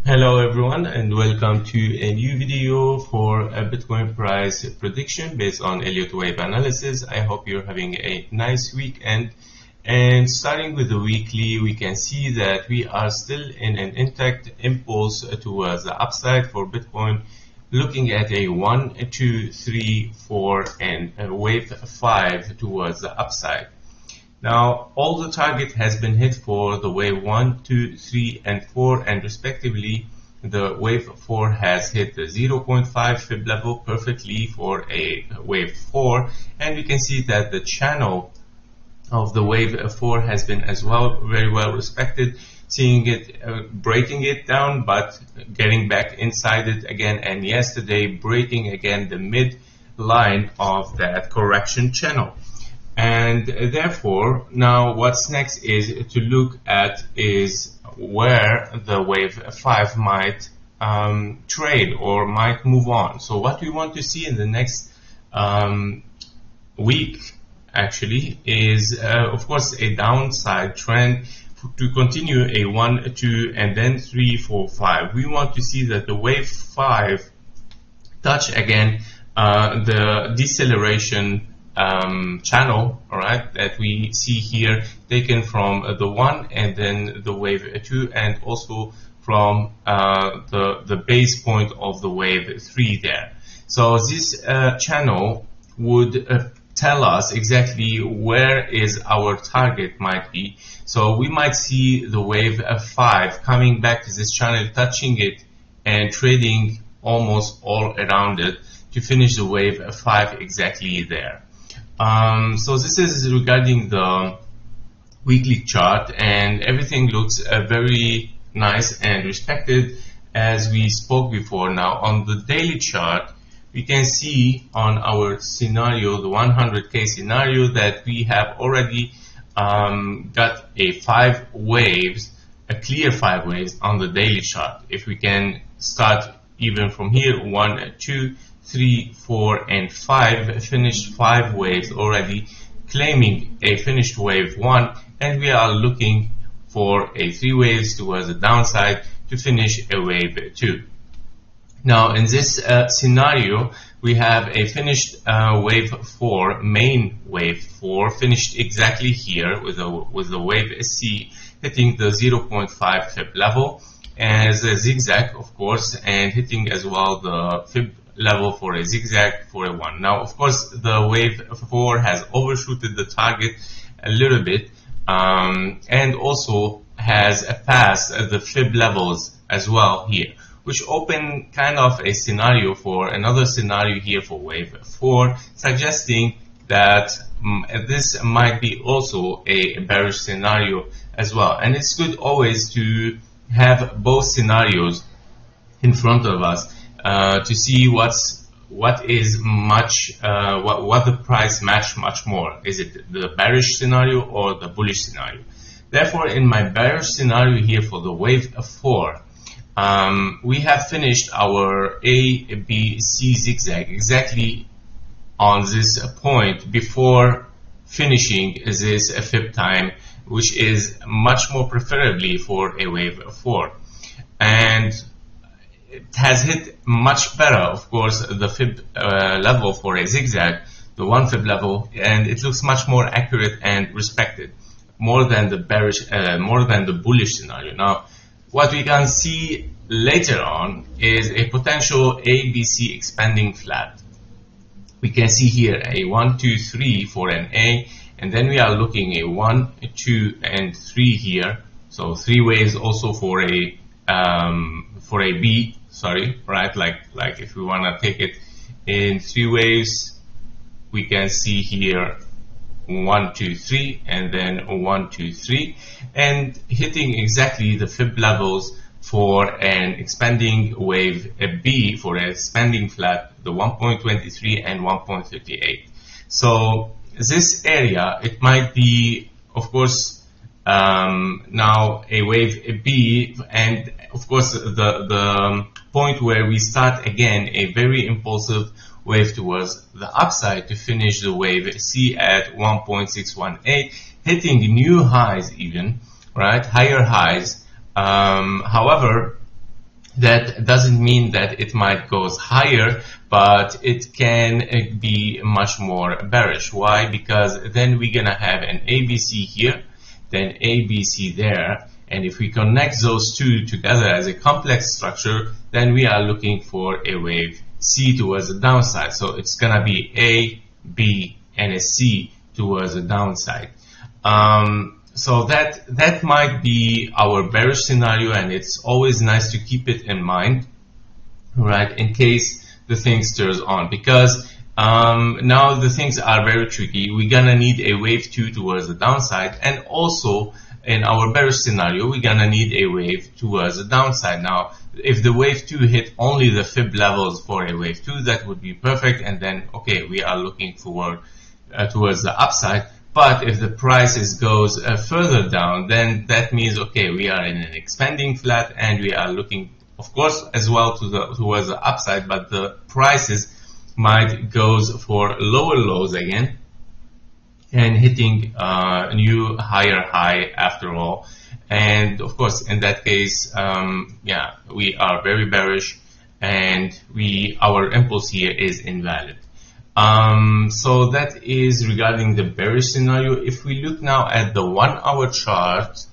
Hello everyone and welcome to a new video for a Bitcoin price prediction based on Elliott Wave analysis. I hope you're having a nice weekend. And starting with the weekly, we can see that we are still in an intact impulse towards the upside for Bitcoin, looking at a 1, 2, 3, 4 and a wave 5 towards the upside. Now, all the target has been hit for the wave 1, 2, 3, and 4, and respectively, the wave 4 has hit the 0.5 FIB level perfectly for a wave 4, and we can see that the channel of the wave 4 has been as well very well respected, seeing it breaking it down, but getting back inside it again, and yesterday breaking again the mid line of that correction channel. And therefore, now what's next is to look at is where the wave 5 might trade or might move on. So what we want to see in the next week actually is of course a downside trend to continue a 1, 2 and then 3, 4, 5. We want to see that the wave 5 touch again the deceleration channel, all right, that we see here, taken from the 1 and then the wave 2, and also from the base point of the wave 3 there. So this channel would tell us exactly where is our target might be. So we might see the wave 5 coming back to this channel, touching it and trading almost all around it to finish the wave 5 exactly there. So this is regarding the weekly chart, and everything looks very nice and respected as we spoke before. Now on the daily chart, we can see on our scenario, the 100K scenario, that we have already got a 5 waves, a clear 5 waves on the daily chart. If we can start even from here, 1, 2, 3, 4, and 5, finished 5 waves already, claiming a finished wave 1, and we are looking for a 3 waves towards the downside to finish a wave 2. Now in this scenario, we have a finished wave 4, main wave 4, finished exactly here with the wave C hitting the 0.5 FIB level as a zigzag, of course, and hitting as well the FIB level for a zigzag for a 1. Now, of course, the wave 4 has overshooted the target a little bit, and also has passed the FIB levels as well here, which open kind of a scenario for another scenario here for wave 4, suggesting that this might be also a bearish scenario as well. And it's good always to have both scenarios in front of us to see what the price match much more. Is it the bearish scenario or the bullish scenario? Therefore, in my bearish scenario here for the wave 4, we have finished our A, B, C zigzag exactly on this point before finishing this FIB time, which is much more preferably for a wave 4. And it has hit much better, of course, the FIB level for a zigzag, the 1 FIB level, and it looks much more accurate and respected, more than the bearish, more than the bullish scenario. Now, what we can see later on is a potential ABC expanding flat. We can see here a 1, 2, 3 for an A, and then we are looking a 1, 2, and 3 here. So 3 waves also for a B. Sorry, right? Like if we want to take it in 3 waves, we can see here 1, 2, 3, and then 1, 2, 3, and hitting exactly the FIB levels for an expanding wave B, for an expanding flat, the 1.23 and 1.38. So this area, it might be, of course, now a wave B, and of course the point where we start again a very impulsive wave towards the upside to finish the wave C at 1.618, hitting new highs even, right, higher highs. However, That doesn't mean that it might go higher, but it can be much more bearish. Why? Because then we're gonna have an ABC here, then ABC there, and if we connect those two together as a complex structure, then we are looking for a wave C towards the downside. So it's gonna be A, B, and a C towards the downside. So that might be our bearish scenario, and it's always nice to keep it in mind, right, in case the things turns on, because now the things are very tricky. We're gonna need a wave 2 towards the downside, and also in our bearish scenario we're gonna need a wave towards the downside. Now if the wave 2 hit only the FIB levels for a wave 2, that would be perfect, and then okay, we are looking forward towards the upside. But if the prices goes further down, then that means okay, we are in an expanding flat, and we are looking, of course, as well towards the upside, but the prices might goes for lower lows again and hitting new higher high after all. And of course, in that case, yeah, we are very bearish, and our impulse here is invalid. So that is regarding the bearish scenario. If we look now at the 1 hour chart,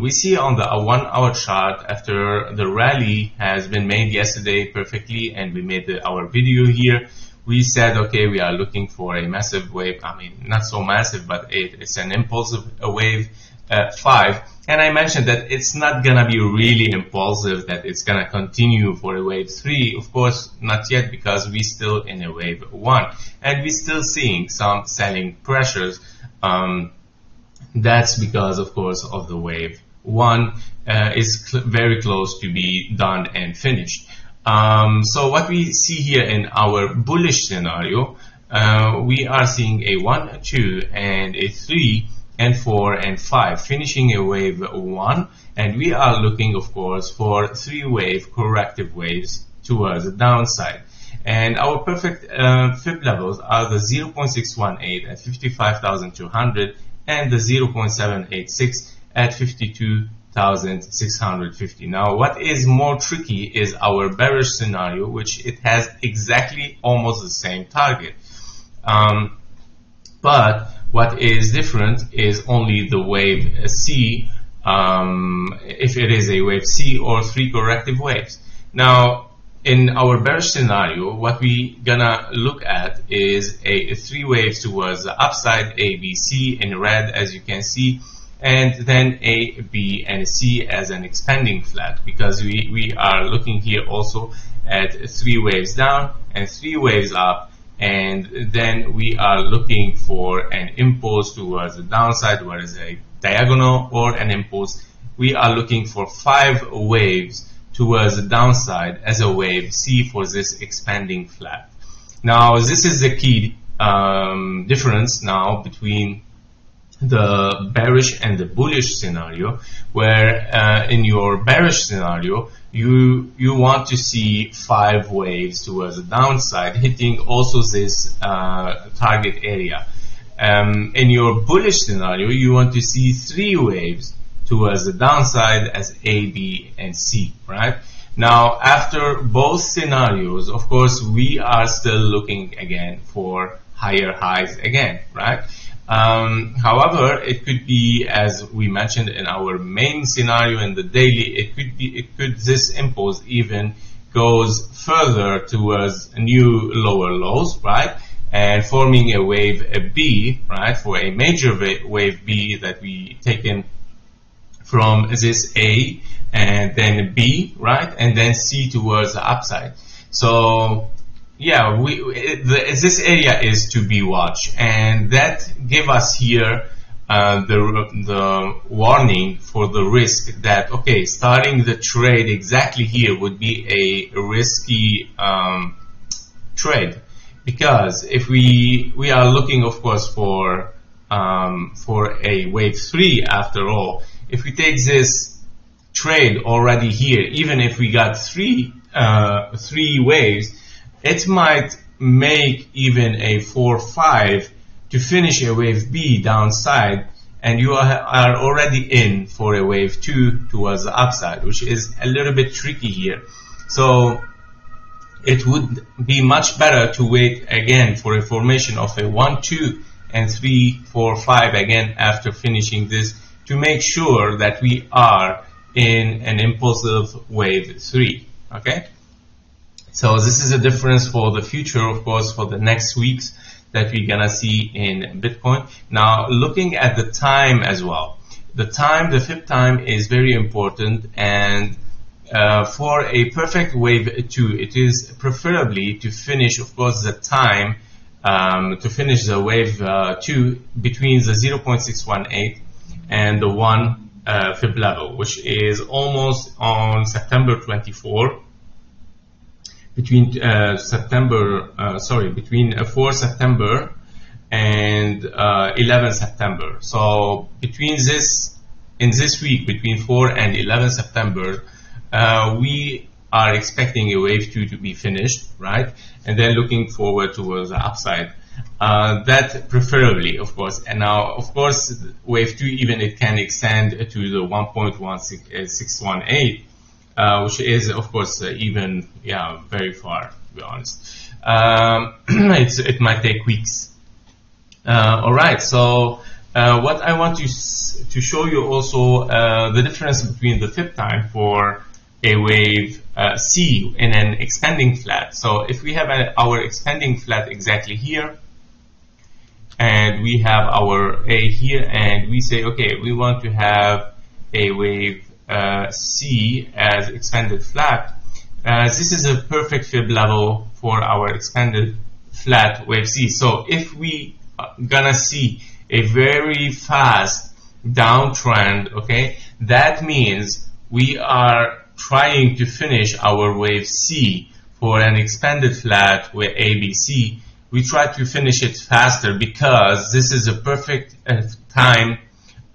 we see on the 1 hour chart, after the rally has been made yesterday perfectly, and we made our video here, we said okay, we are looking for a massive wave. I mean, not so massive, but it's an impulsive wave 5, and I mentioned that it's not gonna be really impulsive, that it's gonna continue for a wave 3. Of course not yet, because we still in a wave 1, and we're still seeing some selling pressures. That's because of course of the wave 1 is very close to be done and finished. So what we see here in our bullish scenario, we are seeing a 1, 2, and a 3, and 4, and 5, finishing a wave 1, and we are looking of course for 3 wave corrective waves towards the downside. And our perfect FIB levels are the 0.618 at 55,200 and the 0.786 at 52,650. Now what is more tricky is our bearish scenario, which it has exactly almost the same target, but what is different is only the wave C, if it is a wave C, or 3 corrective waves. Now in our bearish scenario, what we gonna look at is a 3 waves towards the upside, A, B, C in red as you can see, and then A, B, and C as an expanding flat, because we are looking here also at 3 waves down and 3 waves up, and then we are looking for an impulse towards the downside, whether it's a diagonal or an impulse. We are looking for 5 waves towards the downside as a wave C for this expanding flat. Now this is the key difference now between the bearish and the bullish scenario, where in your bearish scenario you want to see 5 waves towards the downside hitting also this target area. In your bullish scenario you want to see 3 waves towards the downside as A, B, and C, right? Now after both scenarios, of course we are still looking again for higher highs again, right? However, it could be, as we mentioned in our main scenario in the daily, this impulse even goes further towards new lower lows, right? And forming a wave B, right? For a major wave B that we taken from this A and then B, right? And then C towards the upside. So yeah, this area is to be watched, and that give us here the warning for the risk that okay, starting the trade exactly here would be a risky trade, because if we are looking of course for a wave 3 after all. If we take this trade already here, even if we got three waves, it might make even a 4-5 to finish a wave B downside, and you are already in for a wave 2 towards the upside, which is a little bit tricky here. So it would be much better to wait again for a formation of a 1, 2, and 3, 4, 5 again after finishing this, to make sure that we are in an impulsive wave 3. Okay, so this is a difference for the future, of course, for the next weeks that we're gonna see in Bitcoin. Now, looking at the time as well, the FIB time is very important, and for a perfect wave 2, it is preferably to finish, of course, the time to finish the wave 2 between the 0.618 and the 1 FIB level, which is almost on September 24. Between between 4 September and 11 September. So between in this week, between 4 and 11 September, we are expecting a wave 2 to be finished, right? And then looking forward towards the upside. That preferably, of course. And now, of course, wave 2, even it can extend to the 1.618. Which is, of course, even very far, to be honest. It might take weeks. All right. So what I want to show you also the difference between the FIB time for a wave C in an expanding flat. So if we have our expanding flat exactly here, and we have our A here, and we say, okay, we want to have a wave C as expanded flat. This is a perfect FIB level for our expanded flat wave C. So if we gonna see a very fast downtrend, okay, that means we are trying to finish our wave C for an expanded flat with ABC. We try to finish it faster because this is a perfect time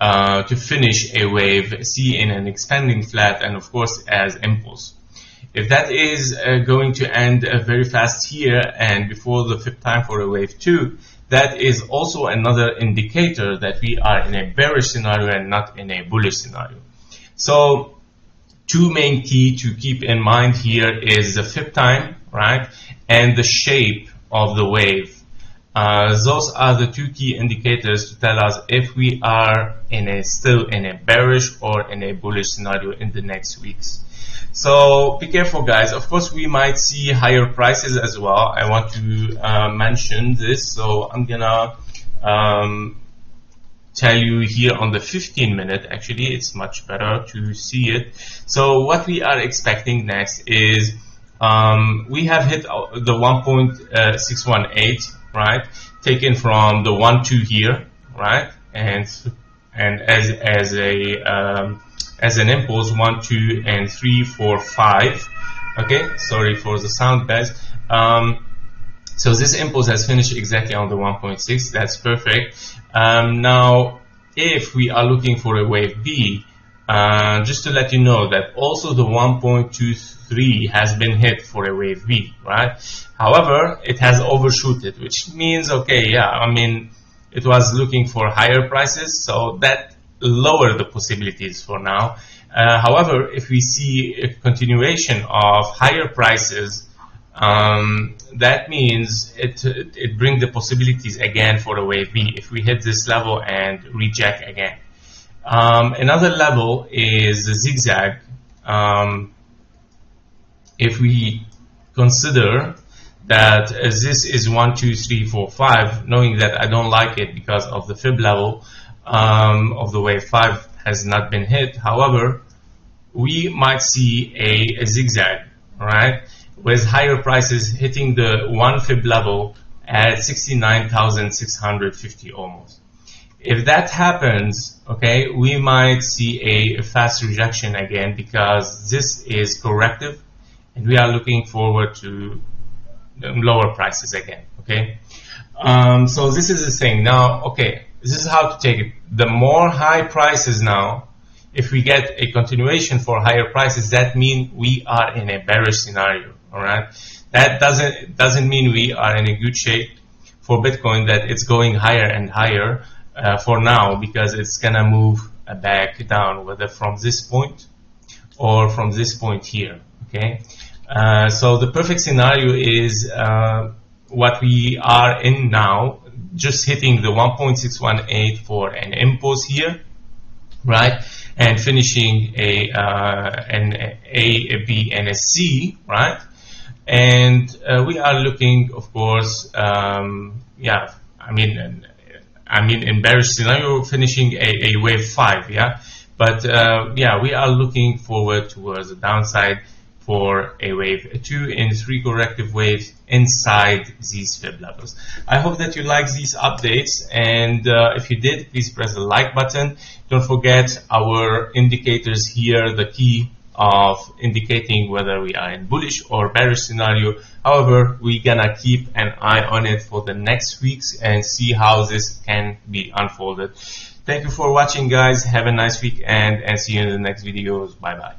to finish a wave C in an expanding flat, and of course as impulse. If that is going to end very fast here and before the FIB time for a wave 2, that is also another indicator that we are in a bearish scenario and not in a bullish scenario. So two main key to keep in mind here is the FIB time, right, and the shape of the wave. Those are the two key indicators to tell us if we are still in a bearish or in a bullish scenario in the next weeks. So be careful, guys. Of course, we might see higher prices as well. I want to mention this, so I'm gonna tell you here on the 15-minute. Actually, it's much better to see it. So what we are expecting next is we have hit the 1.618. Right, taken from the 1-2 here, right, and as an impulse 1, 2, and 3, 4, 5. Okay, sorry for the sound, guys. So this impulse has finished exactly on the 1.6. That's perfect. Now, if we are looking for a wave B, just to let you know that also the 1.23 has been hit for a wave B, right? However, it has overshooted, which means, okay, yeah, I mean, it was looking for higher prices, so that lowered the possibilities for now. However, if we see a continuation of higher prices, that means it brings the possibilities again for a wave B if we hit this level and reject again. Another level is the zigzag. If we consider that this is 1, 2, 3, 4, 5, knowing that I don't like it because of the FIB level of the wave 5 has not been hit. However, we might see a zigzag, right, with higher prices hitting the 1 FIB level at 69,650 almost. If that happens, okay, we might see a fast rejection again because this is corrective and we are looking forward to lower prices again, okay? So this is the thing. Now, okay, this is how to take it. The more high prices now, if we get a continuation for higher prices, that means we are in a bearish scenario, all right? That doesn't mean we are in a good shape for Bitcoin, that it's going higher and higher. for now, because it's gonna move back down, whether from this point or from this point here. Okay, so the perfect scenario is what we are in now, just hitting the 1.618 for an impulse here, right, and finishing an A, B, and a C, right, and we are looking, of course, yeah, I mean in bearish scenario, finishing a wave 5, yeah, but yeah, we are looking forward towards the downside for a wave 2 and 3 corrective waves inside these FIB levels. I hope that you like these updates, and if you did, please press the like button. Don't forget our indicators here, the key of indicating whether we are in bullish or bearish scenario. However, we're gonna keep an eye on it for the next weeks and see how this can be unfolded. Thank you for watching, guys. Have a nice weekend and see you in the next videos. Bye bye.